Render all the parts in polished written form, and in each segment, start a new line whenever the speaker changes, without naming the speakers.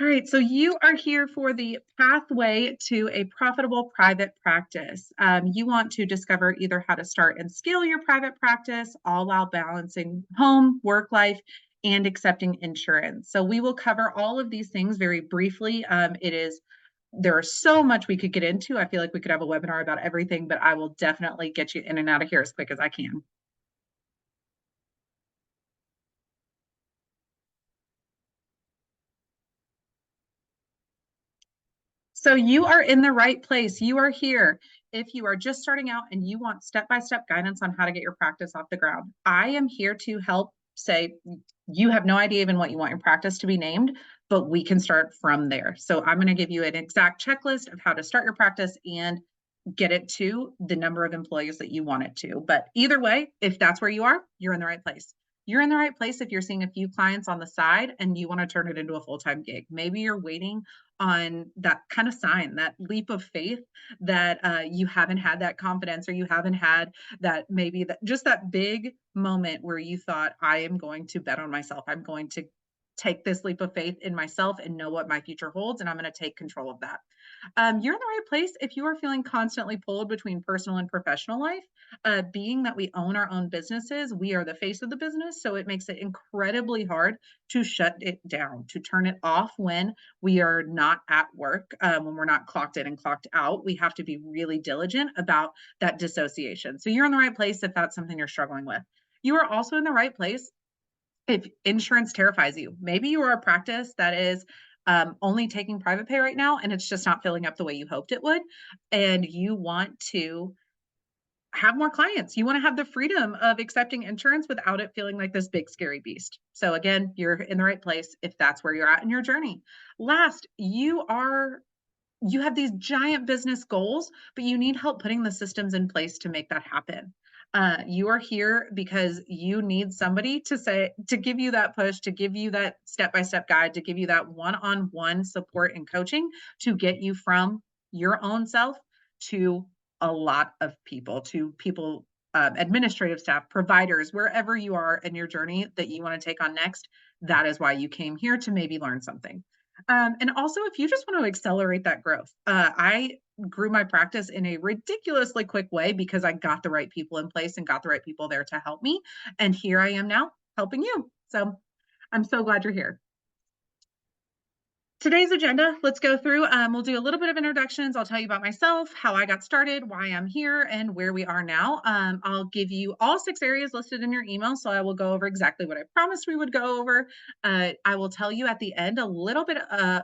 All right, so you are here for the pathway to a profitable private practice. You want to discover either how to start and scale your private practice, all while balancing home, work life, and accepting insurance. So we will cover all of these things very briefly. There is so much we could get into. I feel like we could have a webinar about everything, but I will definitely get you in and out of here as quick as I can. So you are in the right place. You are here. If you are just starting out and you want step-by-step guidance on how to get your practice off the ground, I am here to help. Say you have no idea even what you want your practice to be named, but we can start from there. So I'm going to give you an exact checklist of how to start your practice and get it to the number of employees that you want it to. But either way, if that's where you are, you're in the right place. You're in the right place if you're seeing a few clients on the side and you want to turn it into a full-time gig. Maybe you're waiting on that kind of sign, that leap of faith that you haven't had that confidence, or you haven't had that, maybe that just that big moment where you thought, I am going to bet on myself. I'm going to take this leap of faith in myself and know what my future holds, and I'm going to take control of that. You're in the right place if you are feeling constantly pulled between personal and professional life. Being that we own our own businesses, we are the face of the business. So it makes it incredibly hard to shut it down, to turn it off when we are not at work, when we're not clocked in and clocked out. We have to be really diligent about that dissociation. So you're in the right place if that's something you're struggling with. You are also in the right place if insurance terrifies you. Maybe you are a practice that is only taking private pay right now, and it's just not filling up the way you hoped it would. And you want to have more clients. You want to have the freedom of accepting insurance without it feeling like this big, scary beast. So again, you're in the right place if that's where you're at in your journey. Last, you have these giant business goals, but you need help putting the systems in place to make that happen. You are here because you need somebody to give you that push, to give you that step-by-step guide, to give you that one-on-one support and coaching to get you from your own self to a lot of people, to people, administrative staff, providers, wherever you are in your journey that you want to take on next. That is why you came here, to maybe learn something. And also, if you just want to accelerate that growth, I grew my practice in a ridiculously quick way because I got the right people in place and got the right people there to help me. And here I am now helping you. So I'm so glad you're here. Today's agenda, let's go through. We'll do a little bit of introductions. I'll tell you about myself, how I got started, why I'm here, and where we are now. I'll give you all 6 areas listed in your email, so I will go over exactly what I promised we would go over. I will tell you at the end a little bit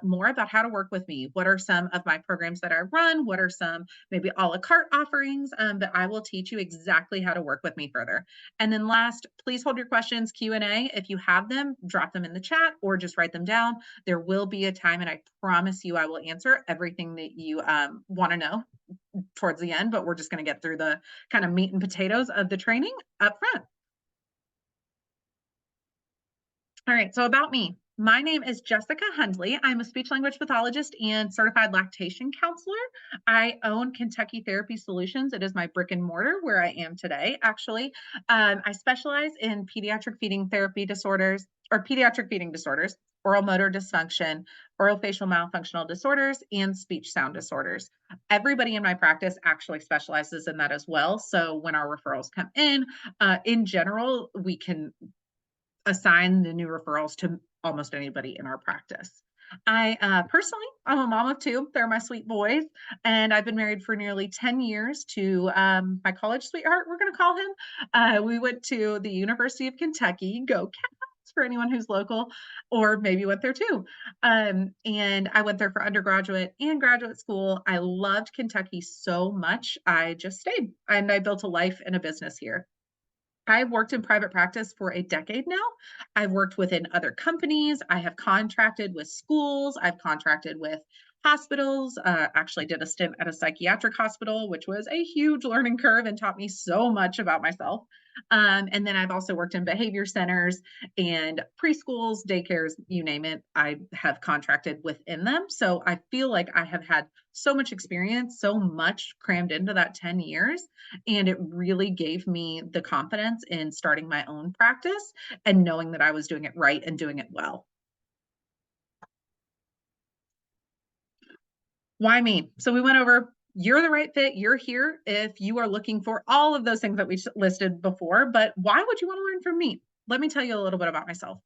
more about how to work with me. What are some of my programs that I run? What are some maybe a la carte offerings? But I will teach you exactly how to work with me further. And then last, please hold your questions, Q&A. If you have them, drop them in the chat or just write them down. There will be a time, and I promise you I will answer everything that you want to know towards the end, but we're just going to get through the kind of meat and potatoes of the training up front. All right, so about me. My name is Jessica Hundley. I'm a speech language pathologist and certified lactation counselor. I own Kentucky Therapy Solutions. It is my brick and mortar where I am today, actually. I specialize in pediatric feeding therapy disorders, or pediatric feeding disorders, oral motor dysfunction, orofacial malfunctional disorders, and speech sound disorders. Everybody in my practice actually specializes in that as well. So when our referrals come in general, we can assign the new referrals to almost anybody in our practice. I personally, I'm a mom of 2. They're my sweet boys, and I've been married for nearly 10 years to my college sweetheart, we're going to call him. We went to the University of Kentucky, go Cats, for anyone who's local, or maybe went there too. And I went there for undergraduate and graduate school. I loved Kentucky so much, I just stayed, and I built a life and a business here. I've worked in private practice for a decade now. I've worked within other companies. I have contracted with schools. I've contracted with hospitals. Actually did a stint at a psychiatric hospital, which was a huge learning curve and taught me so much about myself. And then I've also worked in behavior centers and preschools, daycares, you name it. I have contracted within them. So I feel like I have had so much experience, so much crammed into that 10 years. And it really gave me the confidence in starting my own practice and knowing that I was doing it right and doing it well. Why me? So we went over, you're the right fit. You're here if you are looking for all of those things that we listed before, but why would you want to learn from me? Let me tell you a little bit about myself.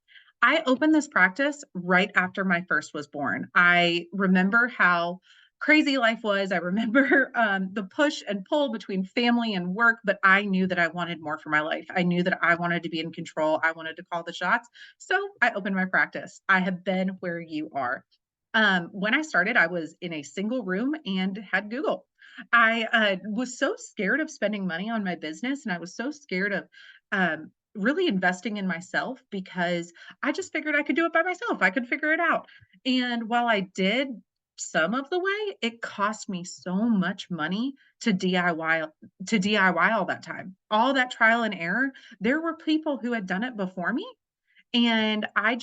I opened this practice right after my first was born. I remember how crazy life was. I remember the push and pull between family and work, but I knew that I wanted more for my life. I knew that I wanted to be in control. I wanted to call the shots. So I opened my practice. I have been where you are. When I started, I was in a single room and had Google. I was so scared of spending money on my business, and I was so scared of really investing in myself because I just figured I could do it by myself. I could figure it out. And while I did some of the way, it cost me so much money to DIY all that time, all that trial and error. There were people who had done it before me, and I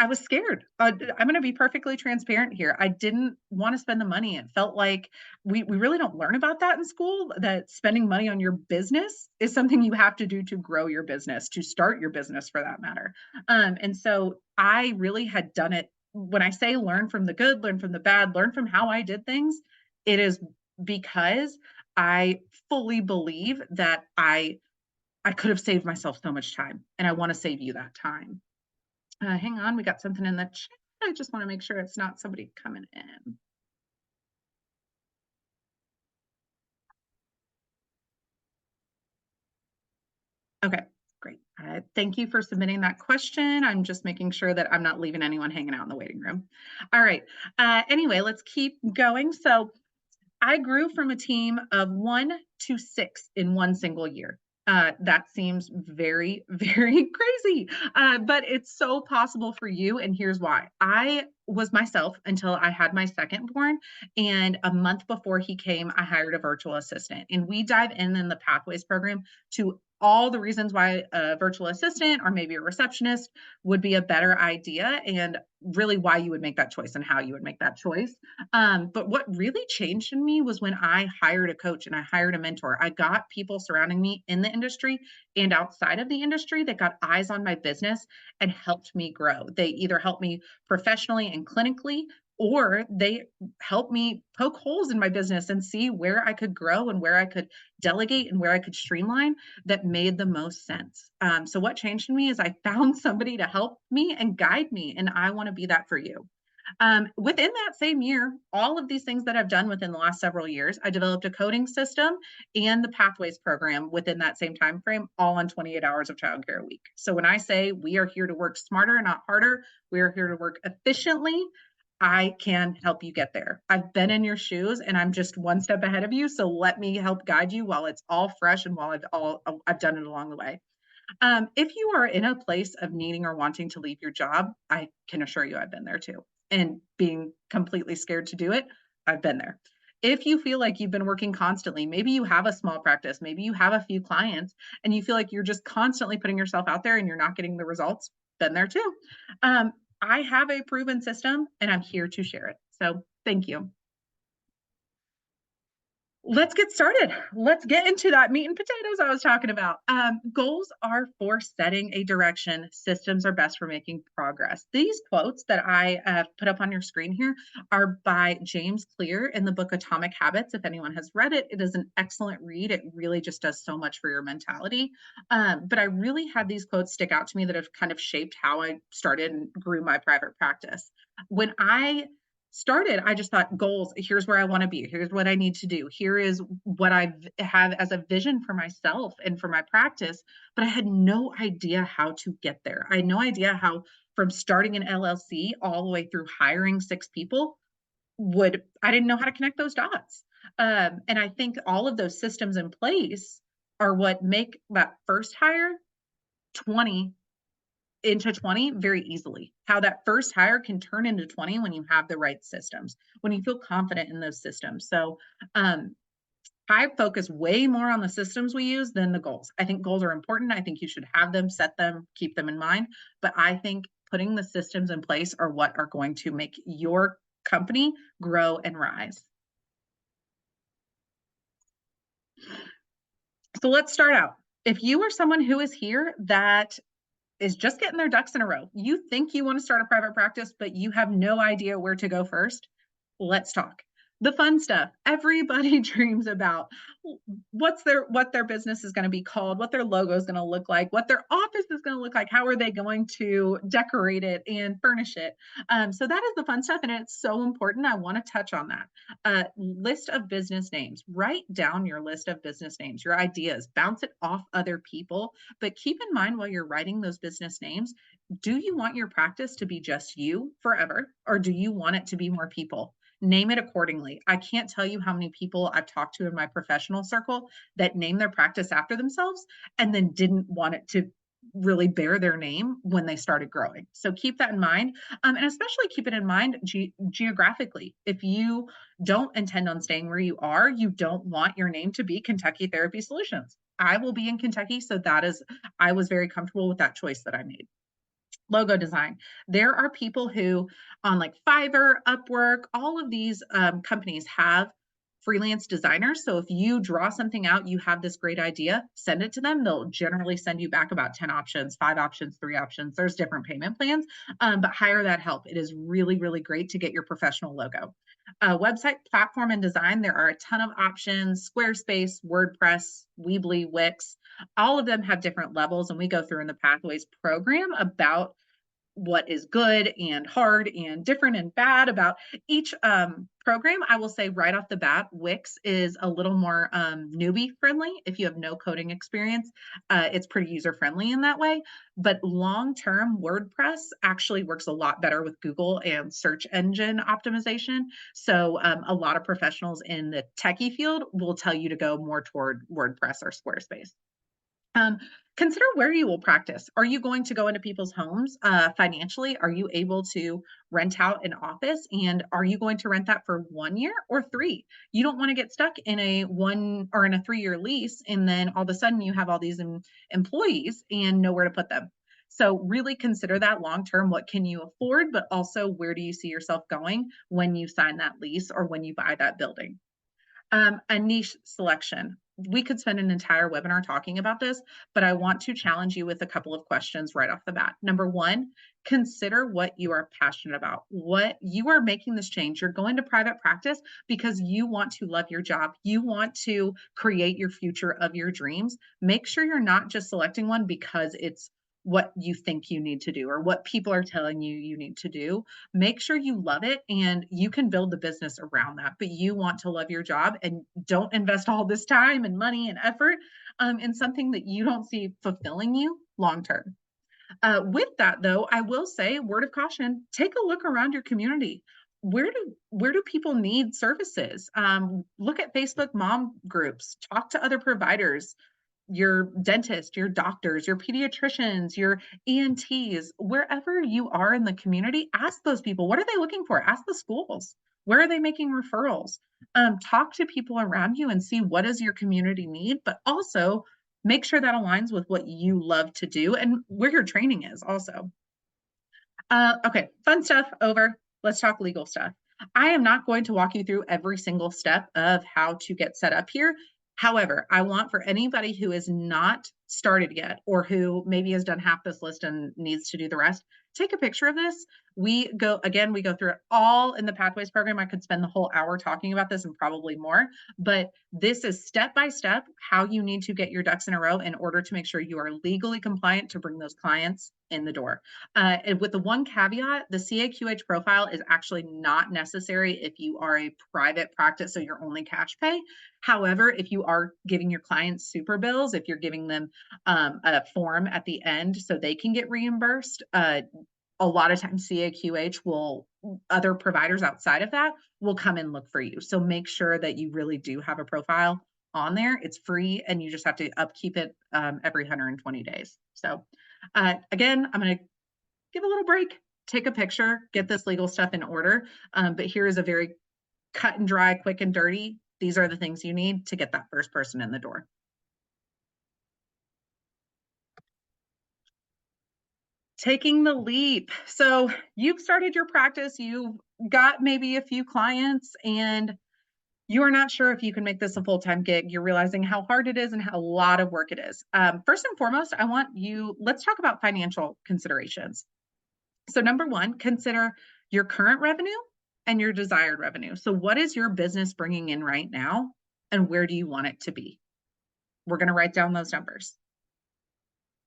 was scared. I'm gonna be perfectly transparent here. I didn't wanna spend the money. It felt like we really don't learn about that in school, that spending money on your business is something you have to do to grow your business, to start your business for that matter. And so I really had done it. When I say learn from the good, learn from the bad, learn from how I did things, it is because I fully believe that I could have saved myself so much time, and I wanna save you that time. Hang on, we got something in the chat. I just want to make sure it's not somebody coming in. Okay, great. Thank you for submitting that question. I'm just making sure that I'm not leaving anyone hanging out in the waiting room. All right. Anyway, let's keep going. So I grew from a team of 1 to 6 in one single year. That seems very, very crazy, but it's so possible for you. And here's why. I was myself until I had my second born. And a month before he came, I hired a virtual assistant. And we dive in the Pathways program to all the reasons why a virtual assistant or maybe a receptionist would be a better idea, and really why you would make that choice and how you would make that choice. But what really changed in me was when I hired a coach and I hired a mentor. I got people surrounding me in the industry and outside of the industry that got eyes on my business and helped me grow. They either helped me professionally and clinically, or they helped me poke holes in my business and see where I could grow and where I could delegate and where I could streamline that made the most sense. So what changed in me is I found somebody to help me and guide me, and I want to be that for you. Within that same year, all of these things that I've done within the last several years, I developed a coding system and the Pathways program within that same time frame, all on 28 hours of childcare a week. So when I say we are here to work smarter, not harder, we are here to work efficiently, I can help you get there. I've been in your shoes and I'm just one step ahead of you. So let me help guide you while it's all fresh and while I've done it along the way. If you are in a place of needing or wanting to leave your job, I can assure you I've been there too. And being completely scared to do it, I've been there. If you feel like you've been working constantly, maybe you have a small practice, maybe you have a few clients, and you feel like you're just constantly putting yourself out there and you're not getting the results, been there too. I have a proven system and I'm here to share it. So thank you. Let's get started. Let's get into that meat and potatoes I was talking about. Goals are for setting a direction. Systems are best for making progress. These quotes that I put up on your screen here are by James Clear in the book Atomic Habits. If anyone has read it, it is an excellent read. It really just does so much for your mentality. But I really had these quotes stick out to me that have kind of shaped how I started and grew my private practice. When I started, I just thought goals, here's where I want to be. Here's what I need to do. Here is what I have as a vision for myself and for my practice, but I had no idea how to get there. I had no idea how from starting an LLC all the way through hiring 6 people I didn't know how to connect those dots. And I think all of those systems in place are what make that first hire 20 into 20 very easily. How that first hire can turn into 20 when you have the right systems, when you feel confident in those systems. So I focus way more on the systems we use than the goals. I think goals are important. I think you should have them, set them, keep them in mind. But I think putting the systems in place are what are going to make your company grow and rise. So let's start out. If you are someone who is here that is just getting their ducks in a row, you think you want to start a private practice, but you have no idea where to go first, Let's talk. The fun stuff. Everybody dreams about what their business is going to be called, what their logo is going to look like, what their office is going to look like, how are they going to decorate it and furnish it. So that is the fun stuff, and it's so important. I want to touch on that. List of business names. Write down your list of business names, your ideas, bounce it off other people, but keep in mind while you're writing those business names, do you want your practice to be just you forever, or do you want it to be more people? Name it accordingly. I can't tell you how many people I've talked to in my professional circle that name their practice after themselves and then didn't want it to really bear their name when they started growing. So keep that in mind. And especially keep it in mind geographically. If you don't intend on staying where you are, you don't want your name to be Kentucky Therapy Solutions. I will be in Kentucky. So I was very comfortable with that choice that I made. Logo design. There are people who on like Fiverr, Upwork, all of these companies have freelance designers. So if you draw something out, you have this great idea, send it to them. They'll generally send you back about 10 options, 5 options, 3 options. There's different payment plans, but hire that help. It is really, really great to get your professional logo. Website platform and design, there are a ton of options: Squarespace, WordPress, Weebly, Wix. All of them have different levels, and we go through in the Pathways program about what is good and hard and different and bad about each program. I will say right off the bat, Wix is a little more newbie friendly. If you have no coding experience, it's pretty user friendly in that way. But long term, WordPress actually works a lot better with Google and search engine optimization. So a lot of professionals in the techie field will tell you to go more toward WordPress or Squarespace. Um, Consider where you will practice. Are you going to go into people's homes financially? Are you able to rent out an office? And are you going to rent that for 1 year or 3? You don't want to get stuck in a 1 or in a 3-year lease, and then all of a sudden you have all these employees and nowhere to put them. So really consider that long term. What can you afford? But also, where do you see yourself going when you sign that lease or when you buy that building? A niche selection. We could spend an entire webinar talking about this, but I want to challenge you with a couple of questions right off the bat. Number one, consider what you are passionate about. What you are making this change. You're going to private practice because you want to love your job. You want to create your future of your dreams. Make sure you're not just selecting one because it's what you think you need to do or what people are telling you you need to do. Make sure you love it, and you can build the business around that, but you want to love your job, and don't invest all this time and money and effort in something that you don't see fulfilling you long term. With that though, I will say, word of caution, take a look around your community. Where do people need services? Look at Facebook mom groups, talk to other providers, your dentist, your doctors, your pediatricians, your ENTs, wherever you are in the community, ask those people, what are they looking for? Ask the schools, where are they making referrals? Talk to people around you and see what does your community need, but also make sure that aligns with what you love to do and where your training is also. Okay, fun stuff over. Let's talk legal stuff. I am not going to walk you through every single step of how to get set up here. However, I want for anybody who is not started yet or who maybe has done half this list and needs to do the rest, take a picture of this. We go through it all in the Pathways program. I could spend the whole hour talking about this and probably more, but this is step by step how you need to get your ducks in a row in order to make sure you are legally compliant to bring those clients in the door. And with the one caveat, the CAQH profile is actually not necessary if you are a private practice, so you're only cash pay. However, if you are giving your clients super bills, if you're giving them a form at the end so they can get reimbursed, a lot of times CAQH other providers outside of that will come and look for you. So make sure that you really do have a profile on there. It's free and you just have to upkeep it every 120 days. So again, I'm going to give a little break, take a picture, get this legal stuff in order. But here is a very cut and dry, quick and dirty. These are the things you need to get that first person in the door. Taking the leap. So you've started your practice, you've got maybe a few clients, and you are not sure if you can make this a full-time gig. You're realizing how hard it is and how a lot of work it is. First and foremost, let's talk about financial considerations. So number one, consider your current revenue and your desired revenue. So what is your business bringing in right now? And where do you want it to be? We're going to write down those numbers.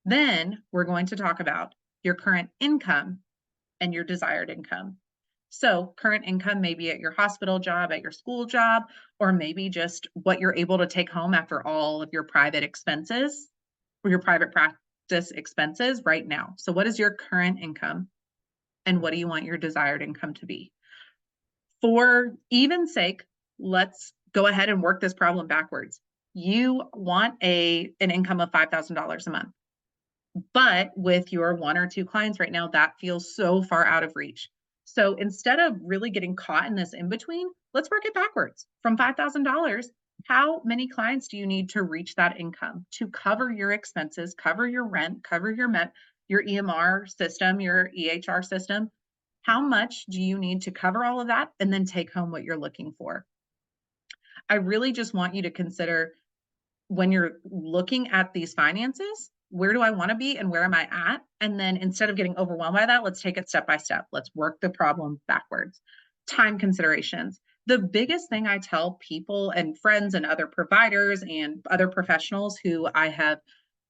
Then we're going to talk about your current income and your desired income. So current income may be at your hospital job, at your school job, or maybe just what you're able to take home after all of your private expenses or your private practice expenses right now. So what is your current income and what do you want your desired income to be? For even sake, let's go ahead and work this problem backwards. You want an income of $5,000 a month. But with your 1 or 2 clients right now, that feels so far out of reach. So instead of really getting caught in this in between, let's work it backwards. From $5,000, how many clients do you need to reach that income to cover your expenses, cover your rent, cover your EMR system, your EHR system? How much do you need to cover all of that and then take home what you're looking for? I really just want you to consider when you're looking at these finances, where do I want to be and where am I at? And then instead of getting overwhelmed by that, let's take it step by step. Let's work the problem backwards. Time considerations. The biggest thing I tell people and friends and other providers and other professionals who I have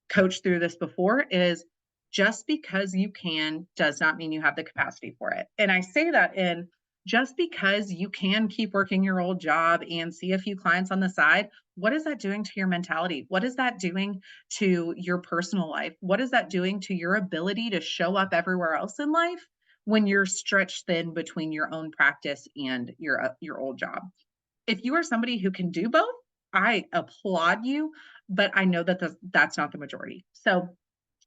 coached through this before is just because you can does not mean you have the capacity for it. And I say that in just because you can keep working your old job and see a few clients on the side, what is that doing to your mentality? What is that doing to your personal life? What is that doing to your ability to show up everywhere else in life when you're stretched thin between your own practice and your old job? If you are somebody who can do both, I applaud you, but I know that that's not the majority. So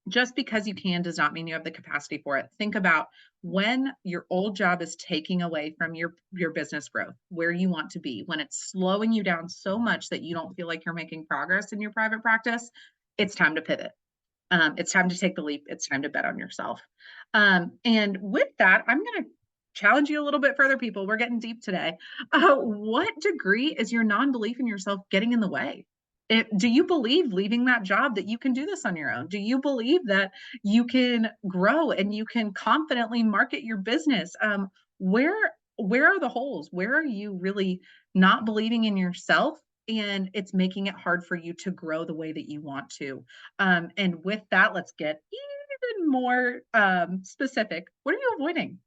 just because you can does not mean you have the capacity for it. Think about when your old job is taking away from your business growth, where you want to be, when it's slowing you down so much that you don't feel like you're making progress in your private practice, it's time to pivot. It's time to take the leap. It's time to bet on yourself. And with that, I'm going to challenge you a little bit further, people. We're getting deep today. What degree is your non-belief in yourself getting in the way? Do you believe leaving that job that you can do this on your own? Do you believe that you can grow and you can confidently market your business? Where where are the holes? Where are you really not believing in yourself? And it's making it hard for you to grow the way that you want to. And with that, let's get even more specific. What are you avoiding?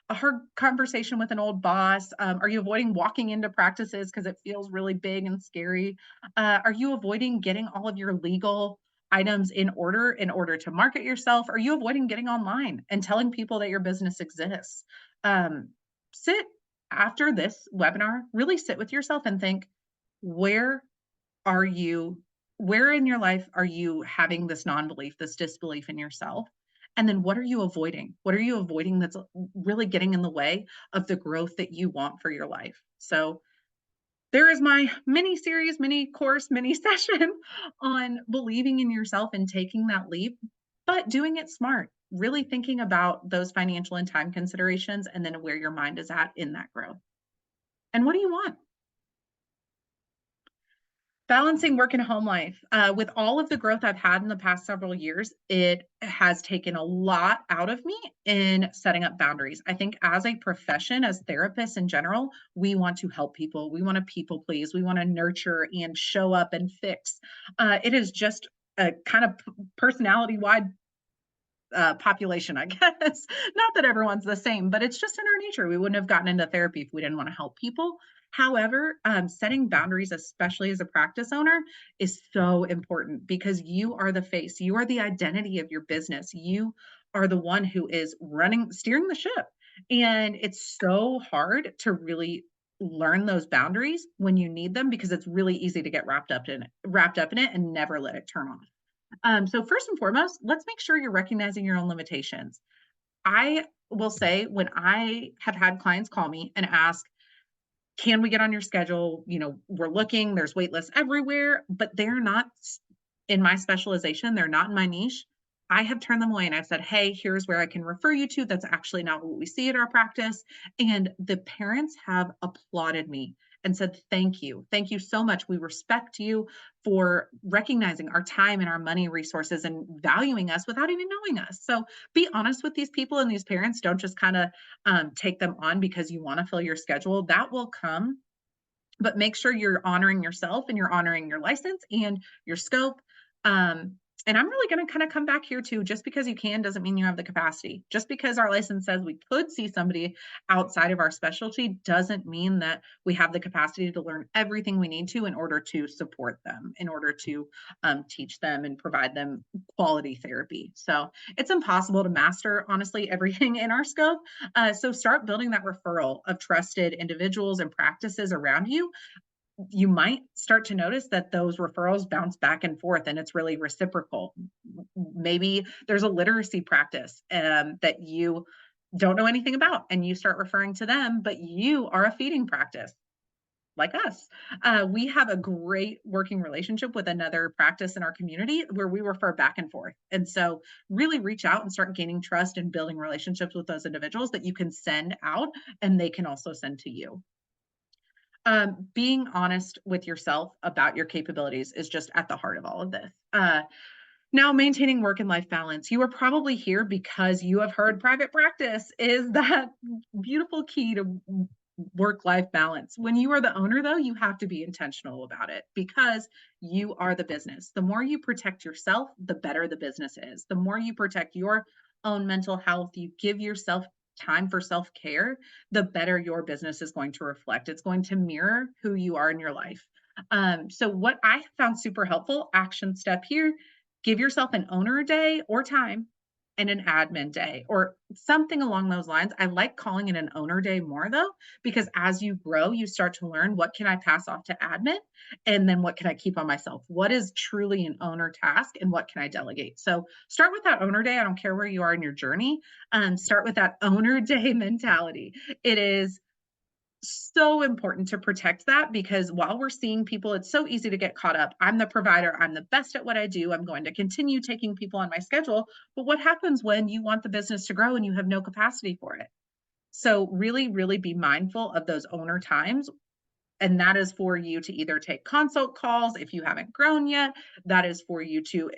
A hard conversation with an old boss? Are you avoiding walking into practices because it feels really big and scary? Are you avoiding getting all of your legal items in order to market yourself? Are you avoiding getting online and telling people that your business exists? Um, sit after this webinar, really sit with yourself and think, where are you, where in your life are you having this non-belief, this disbelief in yourself? And then what are you avoiding? What are you avoiding that's really getting in the way of the growth that you want for your life? So there is my mini series, mini course, mini session on believing in yourself and taking that leap, but doing it smart, really thinking about those financial and time considerations and then where your mind is at in that growth. And what do you want? Balancing work and home life. With all of the growth I've had in the past several years, it has taken a lot out of me in setting up boundaries. I think as a profession, as therapists in general, we want to help people. We want to people please. We want to nurture and show up and fix. It is just a kind of personality wide population, I guess. Not that everyone's the same, but it's just in our nature. We wouldn't have gotten into therapy if we didn't want to help people. However, setting boundaries, especially as a practice owner, is so important because you are the face, you are the identity of your business. You are the one who is steering the ship. And it's so hard to really learn those boundaries when you need them because it's really easy to get wrapped up in it and never let it turn off. So first and foremost, let's make sure you're recognizing your own limitations. I will say when I have had clients call me and ask, can we get on your schedule? You know, we're looking, there's wait lists everywhere, but they're not in my specialization. They're not in my niche. I have turned them away and I've said, hey, here's where I can refer you to. That's actually not what we see at our practice. And the parents have applauded me and said, thank you. Thank you so much. We respect you for recognizing our time and our money resources and valuing us without even knowing us. So be honest with these people and these parents. Don't just kind of take them on because you want to fill your schedule. That will come, but make sure you're honoring yourself and you're honoring your license and your scope. Um, and I'm really going to kind of come back here too. Just because you can doesn't mean you have the capacity. Just because our license says we could see somebody outside of our specialty doesn't mean that we have the capacity to learn everything we need to in order to support them, in order to teach them and provide them quality therapy. So it's impossible to master, honestly, everything in our scope. So start building that referral of trusted individuals and practices around you. You might start to notice that those referrals bounce back and forth and it's really reciprocal. Maybe there's a literacy practice that you don't know anything about and you start referring to them, but you are a feeding practice like us. We have a great working relationship with another practice in our community where we refer back and forth. And so really reach out and start gaining trust and building relationships with those individuals that you can send out and they can also send to you. Being honest with yourself about your capabilities is just at the heart of all of this. Now, maintaining work and life balance. You are probably here because you have heard private practice is that beautiful key to work-life balance. When you are the owner, though, you have to be intentional about it because you are the business. The more you protect yourself, the better the business is. The more you protect your own mental health, you give yourself time for self-care, the better your business is going to reflect. It's going to mirror who you are in your life. So what I found super helpful, action step here, give yourself an owner day or time and an admin day or something along those lines. I like calling it an owner day more though, because as you grow, you start to learn what can I pass off to admin and then what can I keep on myself? What is truly an owner task and what can I delegate? So start with that owner day. I don't care where you are in your journey. Start with that owner day mentality. It is so important to protect that because while we're seeing people, it's so easy to get caught up. I'm the provider. I'm the best at what I do. I'm going to continue taking people on my schedule. But what happens when you want the business to grow and you have no capacity for it? So really, really be mindful of those owner times. And that is for you to either take consult calls if you haven't grown yet. That is for you to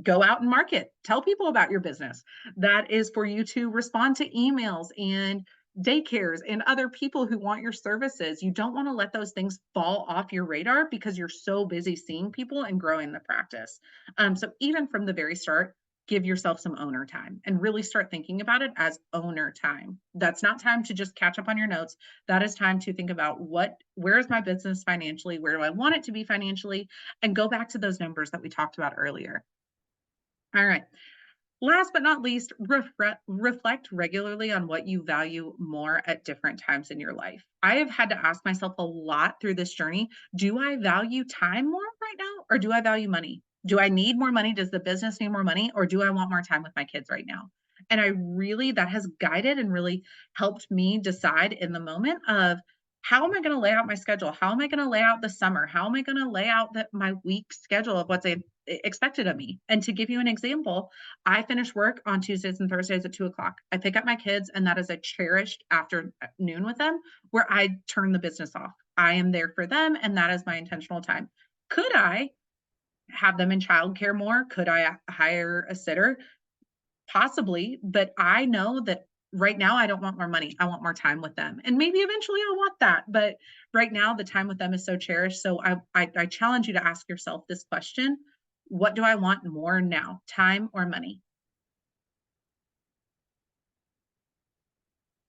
go out and market, tell people about your business. That is for you to respond to emails and daycares and other people who want your services. You don't want to let those things fall off your radar because you're so busy seeing people and growing the practice. So even from the very start, give yourself some owner time and really start thinking about it as owner time. That's not time to just catch up on your notes. That is time to think about where is my business financially? Where do I want it to be financially? And go back to those numbers that we talked about earlier. All right. Last but not least, reflect regularly on what you value more at different times in your life. I have had to ask myself a lot through this journey. Do I value time more right now, or do I value money? Do I need more money? Does the business need more money, or do I want more time with my kids right now? And that has guided and really helped me decide in the moment of how am I going to lay out my schedule? How am I going to lay out the summer? How am I going to lay out my week schedule of what's expected of me? And to give you an example, I finish work on Tuesdays and Thursdays at 2 o'clock. I pick up my kids, and that is a cherished afternoon with them where I turn the business off. I am there for them, and that is my intentional time. Could I have them in childcare more? Could I hire a sitter? Possibly, but I know that right now I don't want more money. I want more time with them. And maybe eventually I'll want that. But right now the time with them is so cherished. So I challenge you to ask yourself this question. What do I want more now, time or money?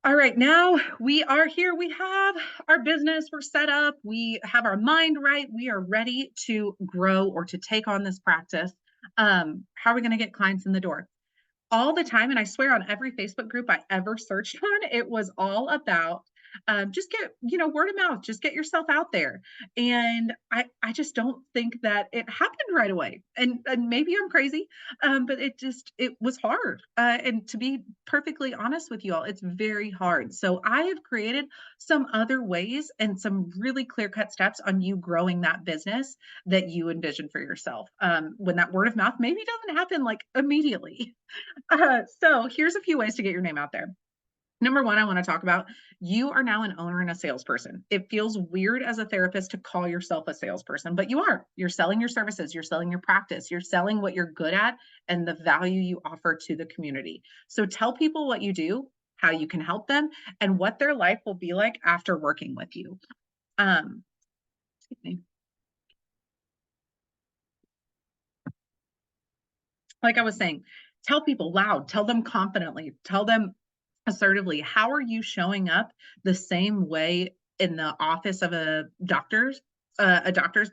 All right, now we are here. We have our business, we're set up, we have our mind right, we are ready to grow or to take on this practice. How are we going to get clients in the door? All the time, and I swear on every Facebook group I ever searched on, it was all about just get, word of mouth, just get yourself out there. And I just don't think that it happened right away. And maybe I'm crazy, but it was hard. And to be perfectly honest with you all, it's very hard. So I have created some other ways and some really clear cut steps on you growing that business that you envision for yourself. When that word of mouth maybe doesn't happen like immediately. So here's a few ways to get your name out there. Number one, I want to talk about you are now an owner and a salesperson. It feels weird as a therapist to call yourself a salesperson, but you are. You're selling your services, you're selling your practice, you're selling what you're good at and the value you offer to the community. So tell people what you do, how you can help them, and what their life will be like after working with you. Um, excuse me. Like I was saying, tell people loud, tell them confidently, tell them assertively, how are you showing up the same way in the office of a doctor's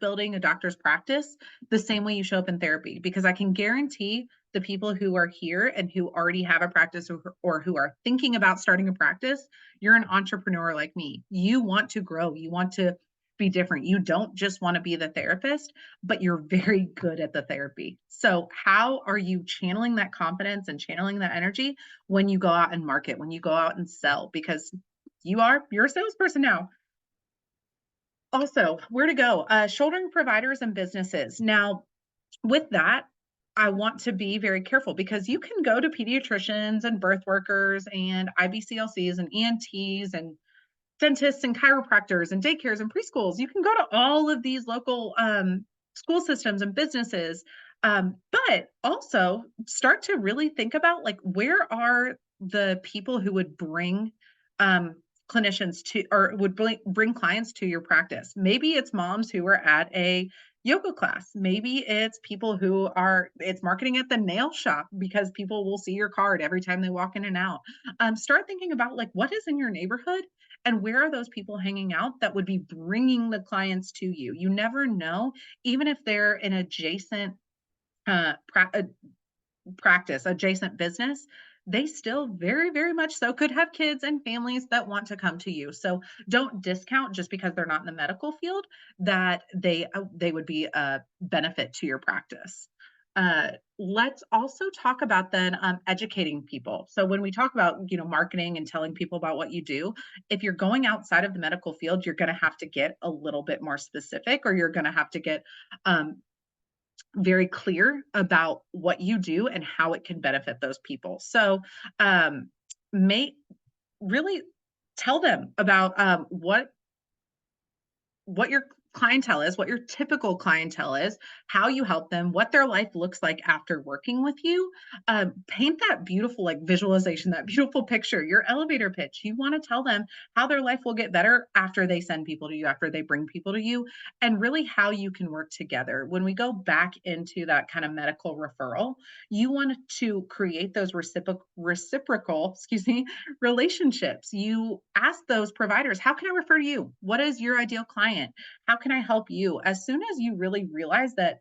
building, a doctor's practice, the same way you show up in therapy? Because I can guarantee the people who are here and who already have a practice or who are thinking about starting a practice, you're an entrepreneur like me. You want to grow, you want to be different. You don't just want to be the therapist, but you're very good at the therapy. So, how are you channeling that confidence and channeling that energy when you go out and market, when you go out and sell? Because you're a salesperson now. Also, where to go? Shouldering providers and businesses. Now, with that, I want to be very careful because you can go to pediatricians and birth workers and IBCLCs and ENTs and dentists and chiropractors and daycares and preschools. You can go to all of these local school systems and businesses, but also start to really think about like where are the people who would bring um, clinicians to or would bring clients to your practice. Maybe it's moms who are at a yoga class. Maybe it's people who are it's marketing at the nail shop because people will see your card every time they walk in and out. Start thinking about like what is in your neighborhood and where are those people hanging out that would be bringing the clients to you. You never know, even if they're an adjacent uh, pra- practice, adjacent business, they still very, very much so could have kids and families that want to come to you. So don't discount just because they're not in the medical field that they would be a benefit to your practice. Let's also talk about then educating people. So when we talk about marketing and telling people about what you do, if you're going outside of the medical field, you're going to have to get a little bit more specific, or you're going to have to get um, very clear about what you do and how it can benefit those people. So, may really tell them about what your clientele is, what your typical clientele is, how you help them, what their life looks like after working with you. Paint that beautiful like visualization, that beautiful picture, your elevator pitch. You want to tell them how their life will get better after they send people to you, after they bring people to you, and really how you can work together. When we go back into that kind of medical referral, you want to create those reciprocal, excuse me, relationships. You ask those providers, how can I refer to you? What is your ideal client? How can I help you? As soon as you really realize that,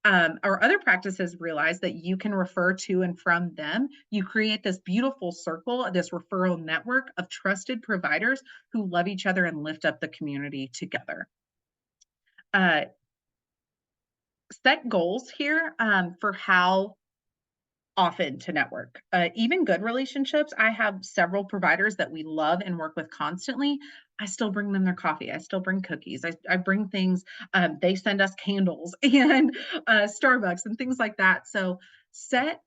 or other practices realize that you can refer to and from them, you create this beautiful circle, this referral network of trusted providers who love each other and lift up the community together. Uh, Set goals here for how often to network. Even good relationships, I have several providers that we love and work with constantly. I still bring them their coffee. I still bring cookies. I bring things. They send us candles and Starbucks and things like that. So set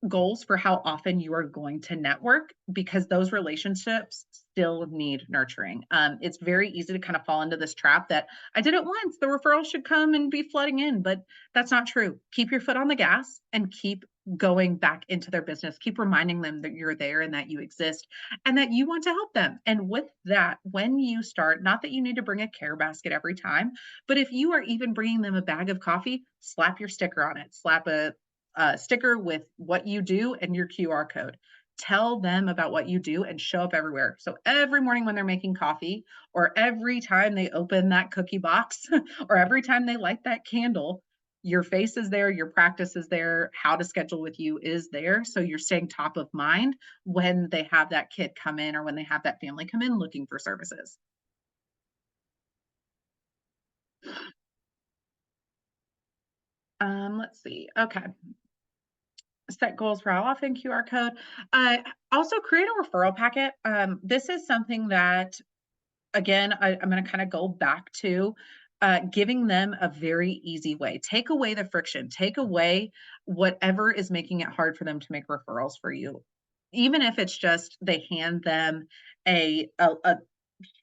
goals for how often you are going to network because those relationships still need nurturing. It's very easy to kind of fall into this trap that I did it once, the referral should come and be flooding in, but that's not true. Keep your foot on the gas and keep going back into their business. Keep reminding them that you're there and that you exist and that you want to help them. And with that, when you start, not that you need to bring a care basket every time, but if you are even bringing them a bag of coffee, slap your sticker on it, slap a sticker with what you do and your QR code. Tell them about what you do and show up everywhere. So every morning when they're making coffee, or every time they open that cookie box, or every time they light that candle, your face is there, your practice is there, how to schedule with you is there. So you're staying top of mind when they have that kid come in or when they have that family come in looking for services. Let's see. Okay. Set goals for how often QR code. Also create a referral packet. This is something that, again, I'm going to kind of go back to giving them a very easy way. Take away the friction, take away whatever is making it hard for them to make referrals for you. even if it's just they hand them a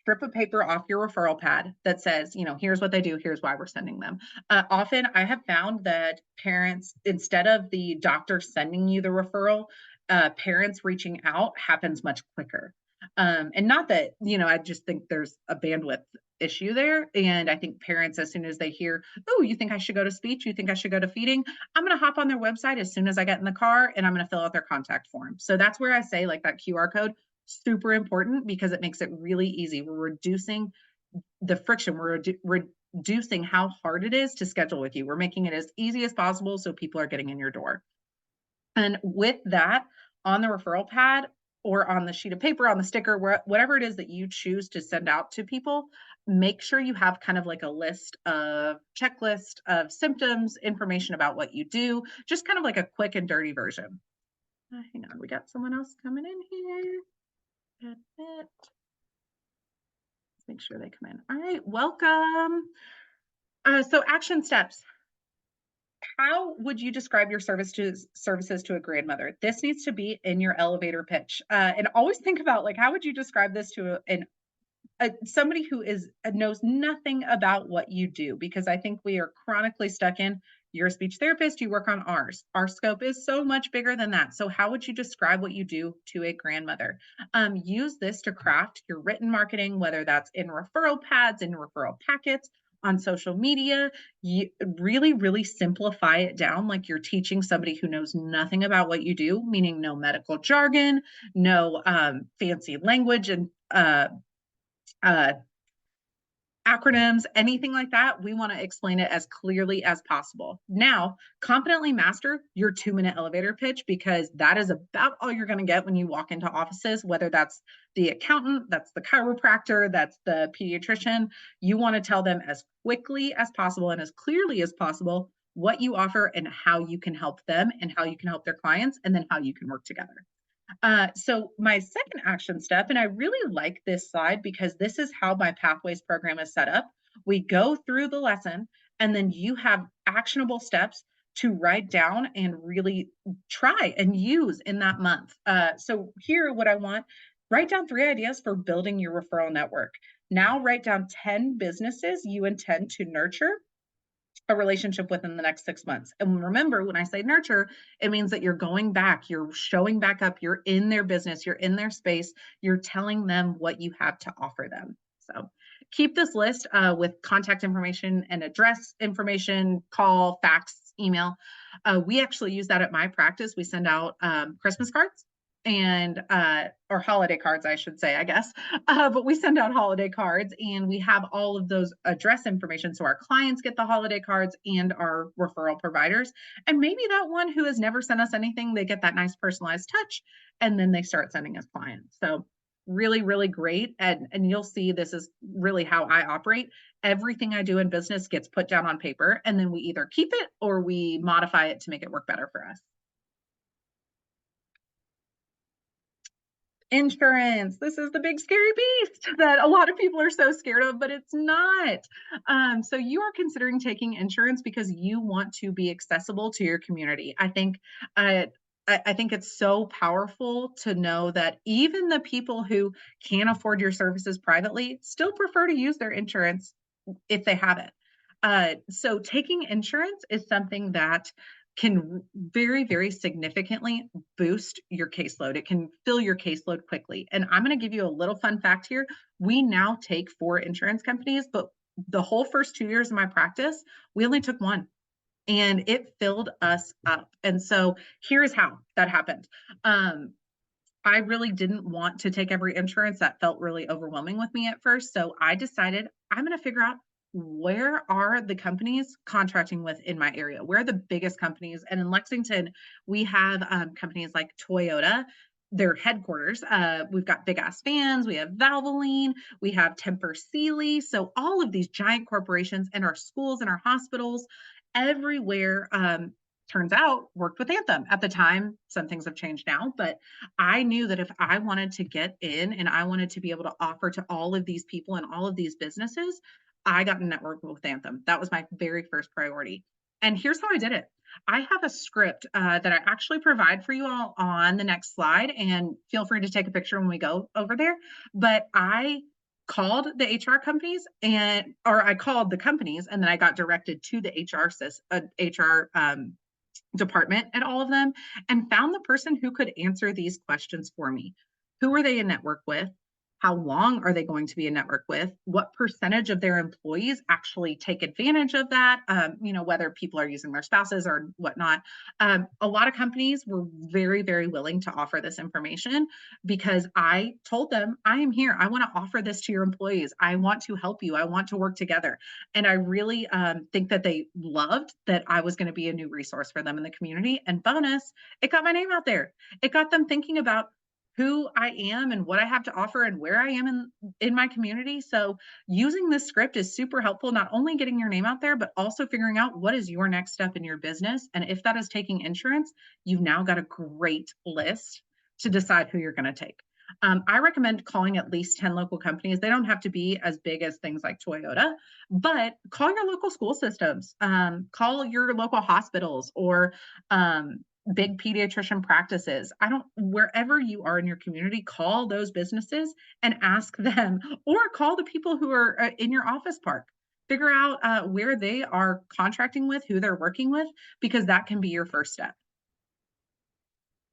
strip of paper off your referral pad that says, here's what they do, here's why we're sending them. Often I have found that parents, instead of the doctor sending you the referral, parents reaching out happens much quicker. And not that, I just think there's a bandwidth issue there. And I think parents, as soon as they hear, oh, you think I should go to speech? You think I should go to feeding? I'm going to hop on their website as soon as I get in the car and I'm going to fill out their contact form. So that's where I say, like, that QR code, super important, because it makes it really easy. We're reducing the friction. We're reducing how hard it is to schedule with you. We're making it as easy as possible so people are getting in your door. And with that, on the referral pad or on the sheet of paper, on the sticker, whatever it is that you choose to send out to people, make sure you have kind of like a checklist of symptoms, information about what you do, just kind of like a quick and dirty version. Hang on, we got someone else coming in here. Let's make sure they come in. All right, welcome. So action steps. How would you describe your services to a grandmother? This needs to be in your elevator pitch. And always think about, like, how would you describe this to somebody who knows nothing about what you do? Because I think we are chronically stuck in, you're a speech therapist, you work on ours. Our scope is so much bigger than that. So how would you describe what you do to a grandmother? Use this to craft your written marketing, whether that's in referral pads, in referral packets, on social media. You really, really simplify it down like you're teaching somebody who knows nothing about what you do, meaning no medical jargon, no fancy language and acronyms, anything like that. We want to explain it as clearly as possible. Now, confidently master your 2-minute elevator pitch, because that is about all you're going to get when you walk into offices, whether that's the accountant, that's the chiropractor, that's the pediatrician. You want to tell them as quickly as possible and as clearly as possible what you offer and how you can help them and how you can help their clients, and then how you can work together. So my second action step, and I really like this slide because this is how my Pathways program is set up. We go through the lesson, and then you have actionable steps to write down and really try and use in that month. So here, what I want, write down 3 ideas for building your referral network. Now write down 10 businesses you intend to nurture a relationship within the next 6 months. And remember, when I say nurture, it means that you're going back, you're showing back up, you're in their business, you're in their space, you're telling them what you have to offer them. So keep this list with contact information and address information, call, fax, email. We actually use that at my practice. We send out Christmas cards and or holiday cards, I should say, I guess. But we send out holiday cards, and we have all of those address information. So our clients get the holiday cards and our referral providers. And maybe that one who has never sent us anything, they get that nice personalized touch, and then they start sending us clients. So really, really great. And you'll see this is really how I operate. Everything I do in business gets put down on paper, and then we either keep it or we modify it to make it work better for us. Insurance. This is the big scary beast that a lot of people are so scared of, but it's not. So you are considering taking insurance because you want to be accessible to your community. I think it's so powerful to know that even the people who can't afford your services privately still prefer to use their insurance if they have it. So taking insurance is something that can very, very significantly boost your caseload. It can fill your caseload quickly. And I'm going to give you a little fun fact here. We now take 4 insurance companies, but the whole first 2 years of my practice, we only took 1. And it filled us up. And so here's how that happened. I really didn't want to take every insurance. That felt really overwhelming with me at first. So I decided I'm going to figure out, where are the companies contracting with in my area? Where are the biggest companies? And in Lexington, we have companies like Toyota, their headquarters. We've got Big Ass Fans, we have Valvoline, we have Tempur Sealy. So all of these giant corporations, and our schools and our hospitals everywhere, turns out, worked with Anthem. At the time, some things have changed now, but I knew that if I wanted to get in and I wanted to be able to offer to all of these people and all of these businesses, I got a network with Anthem. That was my very first priority. And here's how I did it. I have a script that I actually provide for you all on the next slide, and feel free to take a picture when we go over there. But I called the HR companies or I called the companies, and then I got directed to the HR department at all of them, and found the person who could answer these questions for me. Who are they in network with? How long are they going to be in network with? What percentage of their employees actually take advantage of that? Whether people are using their spouses or whatnot. A lot of companies were very, very willing to offer this information because I told them, I am here. I want to offer this to your employees. I want to help you. I want to work together. And I really think that they loved that I was going to be a new resource for them in the community. And bonus, it got my name out there. It got them thinking about who I am and what I have to offer and where I am in my community. So using this script is super helpful, not only getting your name out there, but also figuring out what is your next step in your business. And if that is taking insurance, you've now got a great list to decide who you're going to take. I recommend calling at least 10 local companies. They don't have to be as big as things like Toyota, but call your local school systems, call your local hospitals or big pediatrician practices. Wherever you are in your community, call those businesses and ask them, or call the people who are in your office park. Figure out where they are contracting with, who they're working with, because that can be your first step.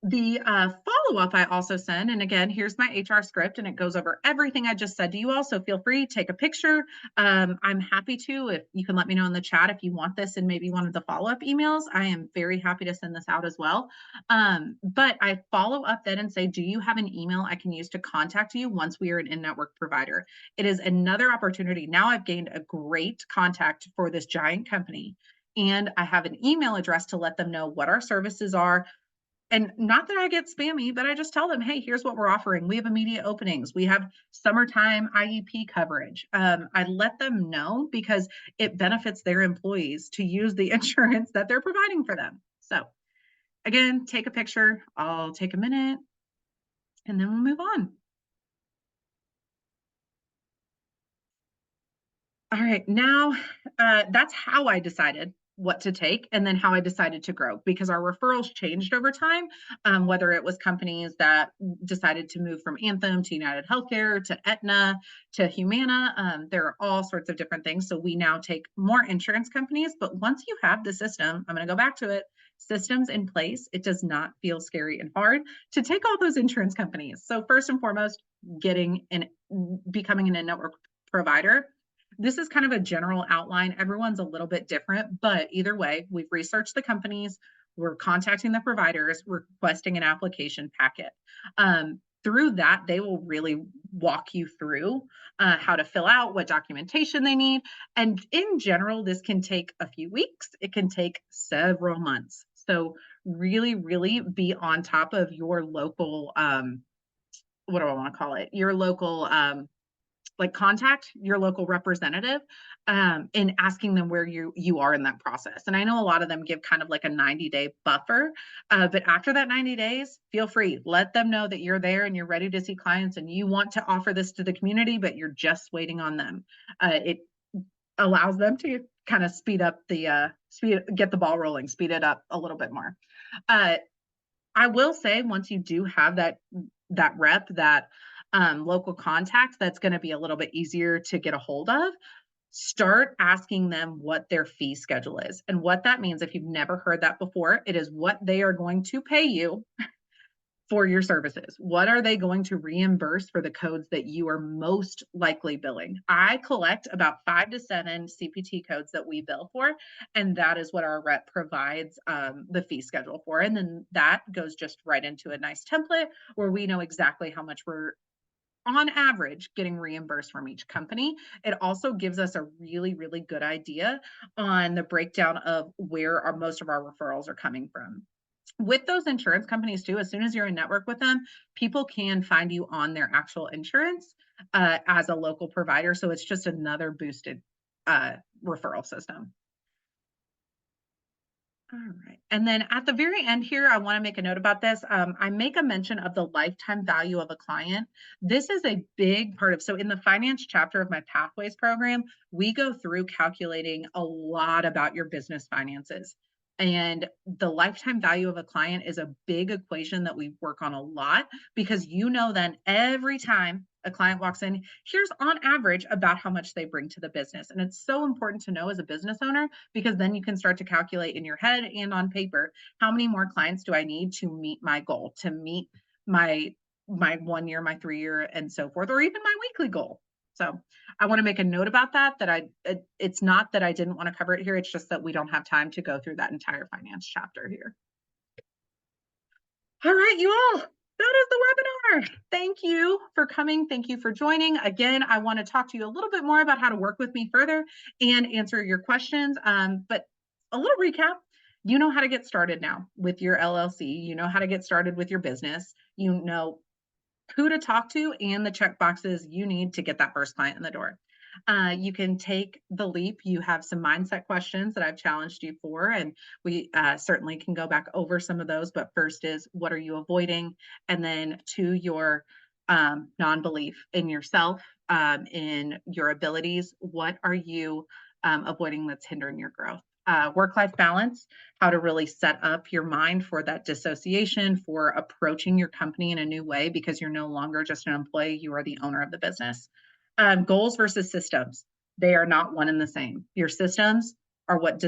The follow-up I also send, and again, here's my HR script, and it goes over everything I just said to you all. So feel free, take a picture. I'm happy to, if you can let me know in the chat if you want this in maybe one of the follow-up emails. I am very happy to send this out as well. But I follow up then and say, do you have an email I can use to contact you once we are an in-network provider? It is another opportunity. Now I've gained a great contact for this giant company, and I have an email address to let them know what our services are. And not that I get spammy, but I just tell them, hey, here's what we're offering. We have immediate openings. We have summertime IEP coverage. I let them know because it benefits their employees to use the insurance that they're providing for them. So again, take a picture. I'll take a minute and then we'll move on. All right, now that's how I decided what to take and then how I decided to grow because our referrals changed over time, whether it was companies that decided to move from Anthem to United Healthcare to Aetna to Humana. There are all sorts of different things. So we now take more insurance companies, but once you have the system, I'm going to go back to it, systems in place, it does not feel scary and hard to take all those insurance companies. So first and foremost, becoming an in-network provider. This is kind of a general outline. Everyone's a little bit different, but either way, we've researched the companies, we're contacting the providers, requesting an application packet. Through that, they will really walk you through how to fill out, what documentation they need. And in general, this can take a few weeks. It can take several months. So really, really be on top of your local, what do I want to call it? Your local contact your local representative in asking them where you are in that process. And I know a lot of them give kind of like a 90-day buffer, but after that 90 days, feel free, let them know that you're there and you're ready to see clients and you want to offer this to the community, but you're just waiting on them. It allows them to kind of get the ball rolling, speed it up a little bit more. I will say once you do have that rep, that local contact, that's going to be a little bit easier to get a hold of. Start asking them what their fee schedule is. And what that means, if you've never heard that before, it is what they are going to pay you for your services. What are they going to reimburse for the codes that you are most likely billing? I collect about 5 to 7 CPT codes that we bill for, and that is what our rep provides the fee schedule for. And then that goes just right into a nice template where we know exactly how much we're on average getting reimbursed from each company. It also gives us a really, really good idea on the breakdown of where most of our referrals are coming from. With those insurance companies too, as soon as you're in network with them, people can find you on their actual insurance as a local provider. So it's just another boosted referral system. All right. And then at the very end here, I want to make a note about this. I make a mention of the lifetime value of a client. This is a big part of, so in the finance chapter of my Pathways program, we go through calculating a lot about your business finances. And the lifetime value of a client is a big equation that we work on a lot, because then every time a client walks in, here's on average about how much they bring to the business. And it's so important to know as a business owner, because then you can start to calculate in your head and on paper, how many more clients do I need to meet my goal, to meet my 1 year, my 3 year, and so forth, or even my weekly goal. So I want to make a note about that, it's not that I didn't want to cover it here. It's just that we don't have time to go through that entire finance chapter here. All right, you all, that is the webinar. Thank you for coming. Thank you for joining. Again, I want to talk to you a little bit more about how to work with me further and answer your questions. But a little recap. You know how to get started now with your LLC. You know how to get started with your business. You know who to talk to and the check boxes you need to get that first client in the door. You can take the leap. You have some mindset questions that I've challenged you for, and we certainly can go back over some of those. But first is, what are you avoiding? And then to your non-belief in yourself, in your abilities, what are you avoiding that's hindering your growth? Work-life balance, how to really set up your mind for that dissociation, for approaching your company in a new way, because you're no longer just an employee, you are the owner of the business. Goals versus systems. They are not one and the same. Your systems are what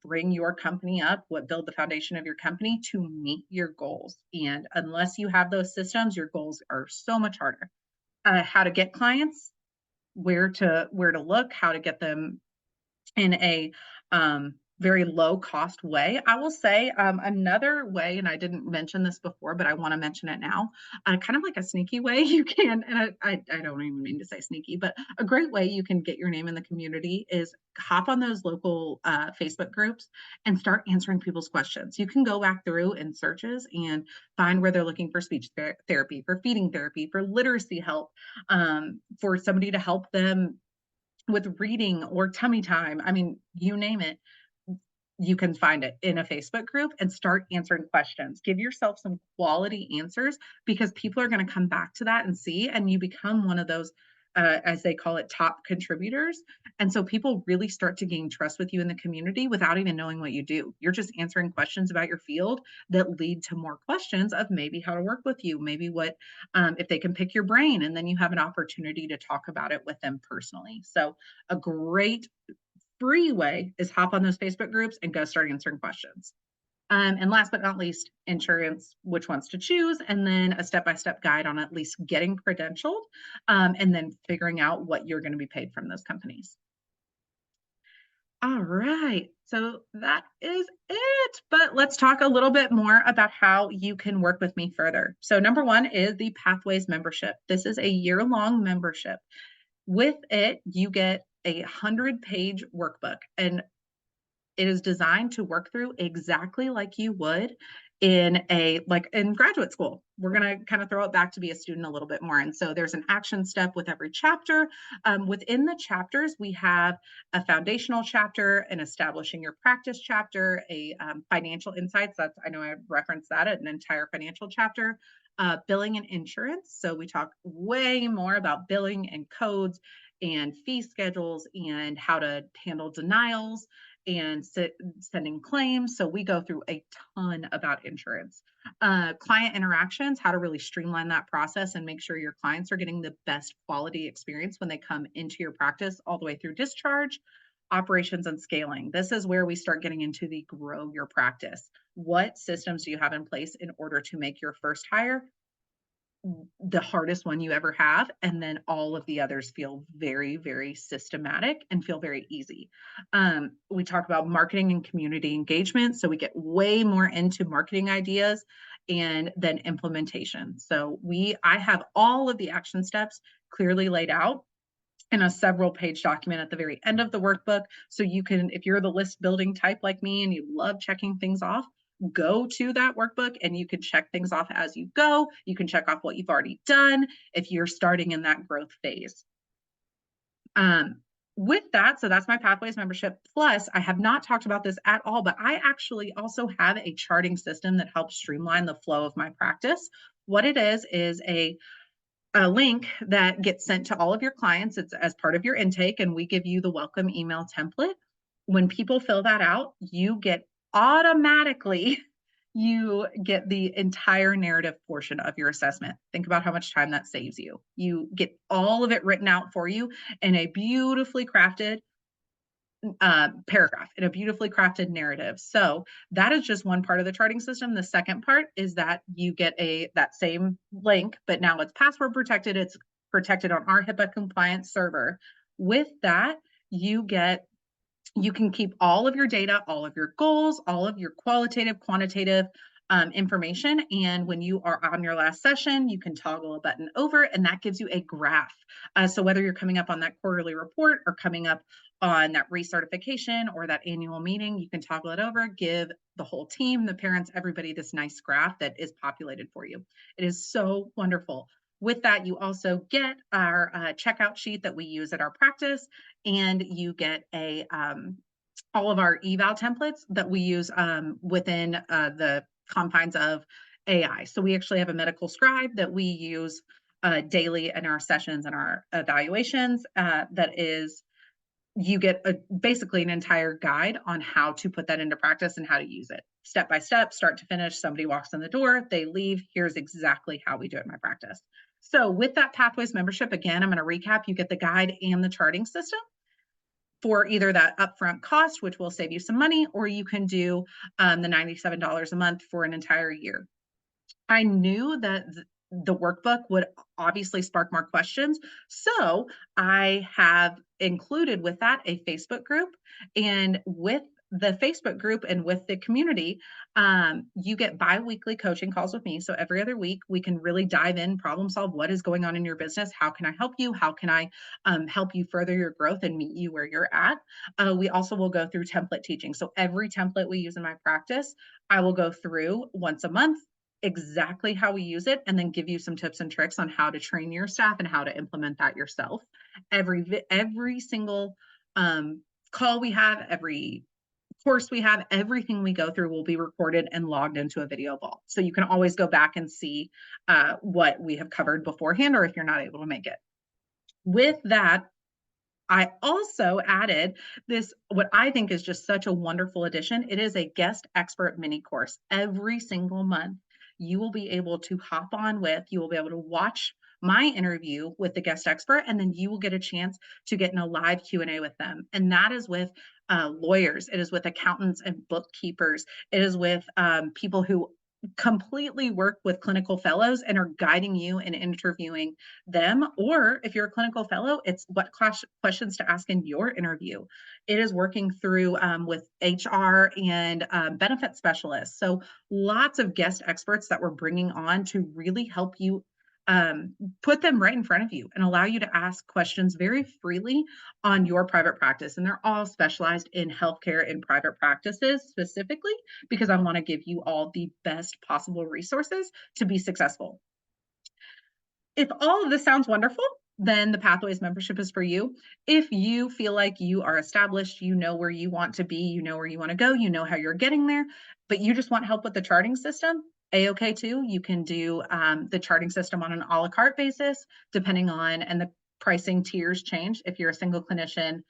bring your company up, what build the foundation of your company to meet your goals. And unless you have those systems, your goals are so much harder. How to get clients, where to look, how to get them in a very low cost way. I will say another way, and I didn't mention this before, but I want to mention it now, kind of like a sneaky way you can, and I don't even mean to say sneaky, but a great way you can get your name in the community is hop on those local Facebook groups and start answering people's questions. You can go back through in searches and find where they're looking for speech therapy, for feeding therapy, for literacy help, for somebody to help them with reading or tummy time. I mean, you name it, you can find it in a Facebook group and start answering questions. Give yourself some quality answers, because people are going to come back to that and see, and you become one of those, as they call it, top contributors. And so people really start to gain trust with you in the community without even knowing what you do. You're just answering questions about your field that lead to more questions of maybe how to work with you, maybe what, if they can pick your brain, and then you have an opportunity to talk about it with them personally. So a great free way is hop on those Facebook groups and go start answering questions. And last but not least, insurance, which ones to choose, and then a step-by-step guide on at least getting credentialed, and then figuring out what you're going to be paid from those companies. All right, so that is it. But let's talk a little bit more about how you can work with me further. So number one is the Pathways membership. This is a year-long membership. With it, you get a 100-page workbook, and it is designed to work through exactly like you would in graduate school. We're going to kind of throw it back to be a student a little bit more. And so there's an action step with every chapter. Within the chapters, we have a foundational chapter, an establishing your practice chapter, a financial insights. I know I referenced that, an entire financial chapter, billing and insurance. So we talk way more about billing and codes and fee schedules and how to handle denials and sending claims. So we go through a ton about insurance. Client interactions, how to really streamline that process and make sure your clients are getting the best quality experience when they come into your practice, all the way through discharge. Operations and scaling. This is where we start getting into the grow your practice. What systems do you have in place in order to make your first hire the hardest one you ever have, and then all of the others feel very, very systematic and feel very easy. We talk about marketing and community engagement, so we get way more into marketing ideas and then implementation. So I have all of the action steps clearly laid out in a several page document at the very end of the workbook. So you can, if you're the list building type like me and you love checking things off, go to that workbook and you can check things off as you go. You can check off what you've already done if you're starting in that growth phase. With that, so that's my Pathways membership. Plus, I have not talked about this at all, but I actually also have a charting system that helps streamline the flow of my practice. What it is a link that gets sent to all of your clients. It's as part of your intake, and we give you the welcome email template. When people fill that out, you get automatically you get the entire narrative portion of your assessment. Think about how much time that saves you. You get all of it written out for you in a beautifully crafted paragraph, in a beautifully crafted narrative. So that is just one part of the charting system. The second part is that you get that same link, but now it's password protected. It's protected on our HIPAA compliant server. With that, you can keep all of your data, all of your goals, all of your qualitative, quantitative information. And when you are on your last session, you can toggle a button over, and that gives you a graph. So whether you're coming up on that quarterly report or coming up on that recertification or that annual meeting, you can toggle it over, give the whole team, the parents, everybody this nice graph that is populated for you. It is so wonderful. With that, you also get our checkout sheet that we use at our practice, and you get all of our eval templates that we use within the confines of AI. So we actually have a medical scribe that we use daily in our sessions and our evaluations. You get basically an entire guide on how to put that into practice and how to use it. Step by step, start to finish. Somebody walks in the door, they leave. Here's exactly how we do it in my practice. So with that Pathways membership, again, I'm going to recap. You get the guide and the charting system for either that upfront cost, which will save you some money, or you can do the $97 a month for an entire year. I knew that the workbook would obviously spark more questions. So I have included with that a Facebook group, and with the Facebook group and with the community, you get bi-weekly coaching calls with me. So every other week, we can really dive in, problem solve what is going on in your business. How can I help you? How can I help you further your growth and meet you where you're at? We also will go through template teaching. So every template we use in my practice, I will go through once a month, exactly how we use it, and then give you some tips and tricks on how to train your staff and how to implement that yourself. Every single call we have, every course we have, everything we go through will be recorded and logged into a video vault. So you can always go back and see what we have covered beforehand, or if you're not able to make it. With that, I also added this, what I think is just such a wonderful addition. It is a guest expert mini course. Every single month, you will be able to hop on with, you will be able to watch my interview with the guest expert, and then you will get a chance to get in a live Q&A with them. And that is with lawyers, it is with accountants and bookkeepers, it is with people who completely work with clinical fellows and are guiding you and interviewing them. Or if you're a clinical fellow, it's what questions to ask in your interview. It is working through with HR and benefit specialists. So lots of guest experts that we're bringing on to really help you put them right in front of you and allow you to ask questions very freely on your private practice. And they're all specialized in healthcare and private practices specifically, because I want to give you all the best possible resources to be successful. If all of this sounds wonderful, then the Pathways membership is for you. If you feel like you are established, you know where you want to be, you know where you want to go, you know how you're getting there, but you just want help with the charting system, A-okay too. You can do the charting system on an a la carte basis, depending on, and the pricing tiers change if you're a single clinician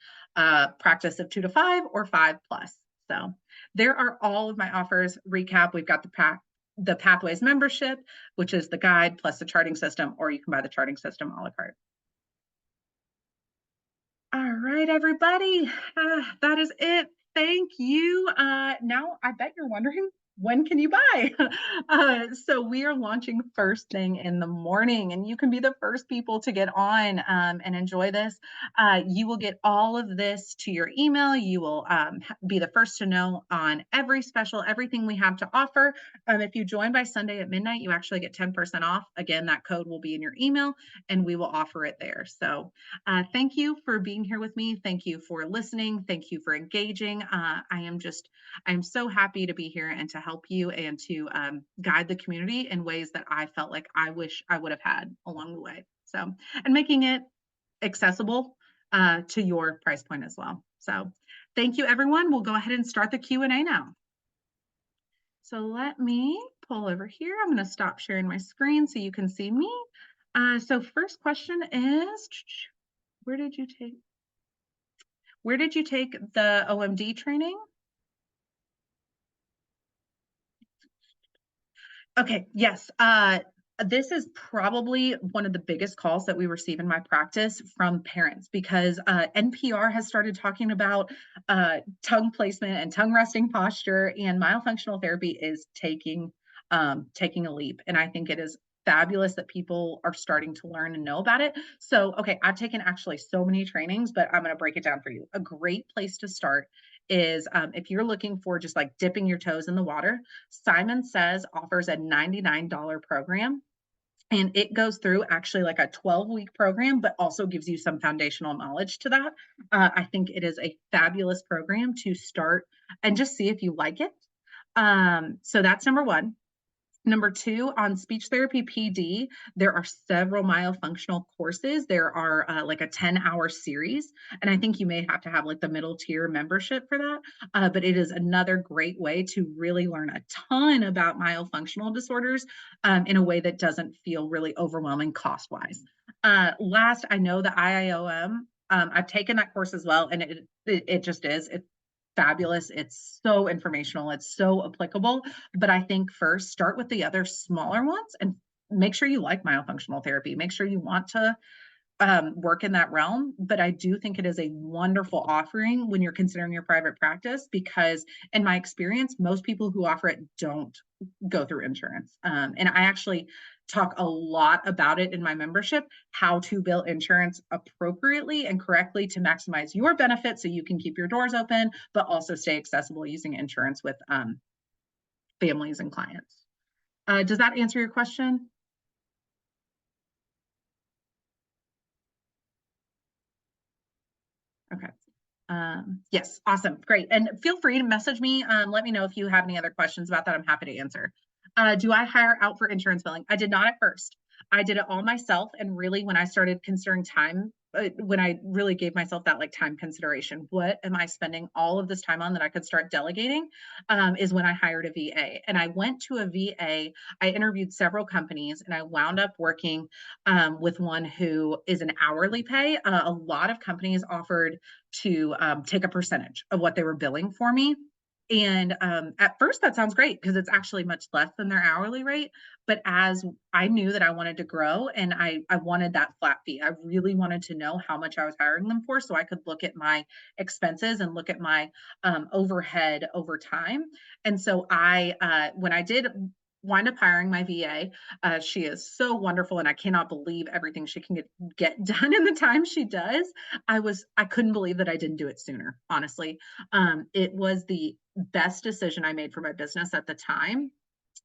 practice of 2 to 5 or 5+. So there are all of my offers. Recap, we've got the Pathways membership, which is the guide plus the charting system, or you can buy the charting system a la carte. All right, everybody, that is it. Thank you. Now, I bet you're wondering, when can you buy? So we are launching first thing in the morning, and you can be the first people to get on and enjoy this. You will get all of this to your email. You will be the first to know on everything we have to offer. If you join by Sunday at midnight, you actually get 10% off. Again, that code will be in your email, and we will offer it there. So thank you for being here with me. Thank you for listening. Thank you for engaging. I'm so happy to be here and to help you and to guide the community in ways that I felt like I wish I would have had along the way. So, and making it accessible to your price point as well. So thank you, everyone. We'll go ahead and start the Q&A now. So let me pull over here. I'm going to stop sharing my screen so you can see me. So first question is, where did you take the OMD training? Okay, yes. This is probably one of the biggest calls that we receive in my practice from parents because NPR has started talking about tongue placement and tongue resting posture, and myofunctional therapy is taking a leap. And I think it is fabulous that people are starting to learn and know about it. So, okay, I've taken actually so many trainings, but I'm going to break it down for you. A great place to start is if you're looking for just like dipping your toes in the water. Simon Says offers a $99 program, and it goes through actually like a 12-week program, but also gives you some foundational knowledge to that. I think it is a fabulous program to start and just see if you like it. So that's number one. Number two, on speech therapy PD, there are several myofunctional courses. There are like a 10-hour series, and I think you may have to have like the middle tier membership for that. But it is another great way to really learn a ton about myofunctional disorders in a way that doesn't feel really overwhelming cost wise. Last, I know the IIOM. I've taken that course as well, and it just is. It's fabulous. It's so informational. It's so applicable. But I think first start with the other smaller ones and make sure you like myofunctional therapy. Make sure you want to work in that realm. But I do think it is a wonderful offering when you're considering your private practice because, in my experience, most people who offer it don't go through insurance. And I actually talk a lot about it in my membership, how to bill insurance appropriately and correctly to maximize your benefits so you can keep your doors open, but also stay accessible using insurance with families and clients. Does that answer your question? Okay. Yes, awesome, great. And feel free to message me. Let me know if you have any other questions about that. I'm happy to answer. Do I hire out for insurance billing? I did not at first. I did it all myself. And really, when I started considering time, when I really gave myself that like time consideration, what am I spending all of this time on that I could start delegating? Is when I hired a VA. And I went to a VA. I interviewed several companies, and I wound up working with one who is an hourly pay. A lot of companies offered to take a percentage of what they were billing for me. And at first, that sounds great because it's actually much less than their hourly rate. But as I knew that I wanted to grow and I wanted that flat fee, I really wanted to know how much I was hiring them for so I could look at my expenses and look at my overhead over time. And so when I did wind up hiring my VA, she is so wonderful, and I cannot believe everything she can get done in the time she does. I couldn't believe that I didn't do it sooner, honestly. It was the best decision I made for my business at the time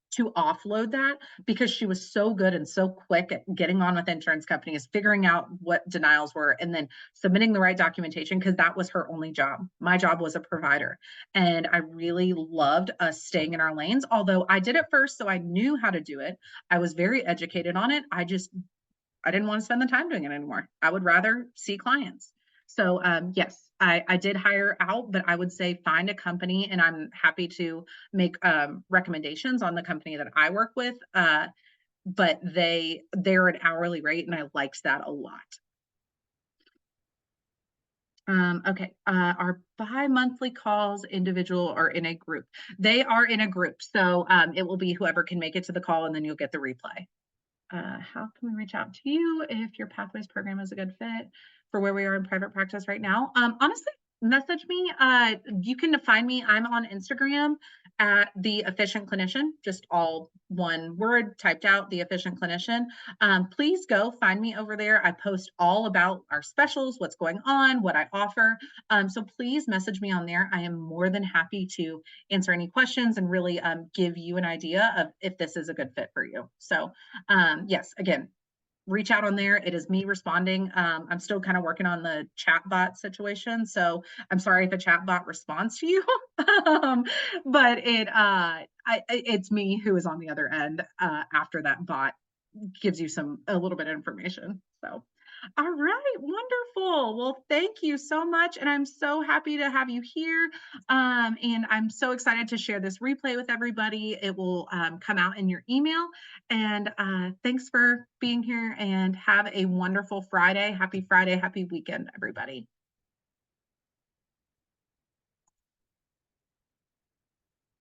to offload that because she was so good and so quick at getting on with insurance companies, figuring out what denials were, and then submitting the right documentation because that was her only job. My job was a provider. And I really loved us staying in our lanes. Although I did it first, so I knew how to do it. I was very educated on it. I didn't want to spend the time doing it anymore. I would rather see clients. So yes, I did hire out, but I would say find a company, and I'm happy to make recommendations on the company that I work with. But they're an hourly rate, and I liked that a lot. Okay, our bi-monthly calls, individual or in a group? They are in a group, so it will be whoever can make it to the call, and then you'll get the replay. How can we reach out to you if your Pathways program is a good fit for where we are in private practice right now? Honestly, message me. You can find me. I'm on Instagram at the Efficient Clinician, just all one word typed out, the Efficient Clinician. Please go find me over there. I post all about our specials, what's going on, what I offer. So please message me on there. I am more than happy to answer any questions and really give you an idea of if this is a good fit for you. So yes, again, reach out on there. It is me responding. I'm still kind of working on the chat bot situation. So I'm sorry if a chat bot responds to you, but it's me who is on the other end after that bot gives you a little bit of information. So, all right, wonderful. Well, thank you so much. And I'm so happy to have you here. And I'm so excited to share this replay with everybody. It will come out in your email. And thanks for being here and have a wonderful Friday. Happy Friday. Happy weekend, everybody.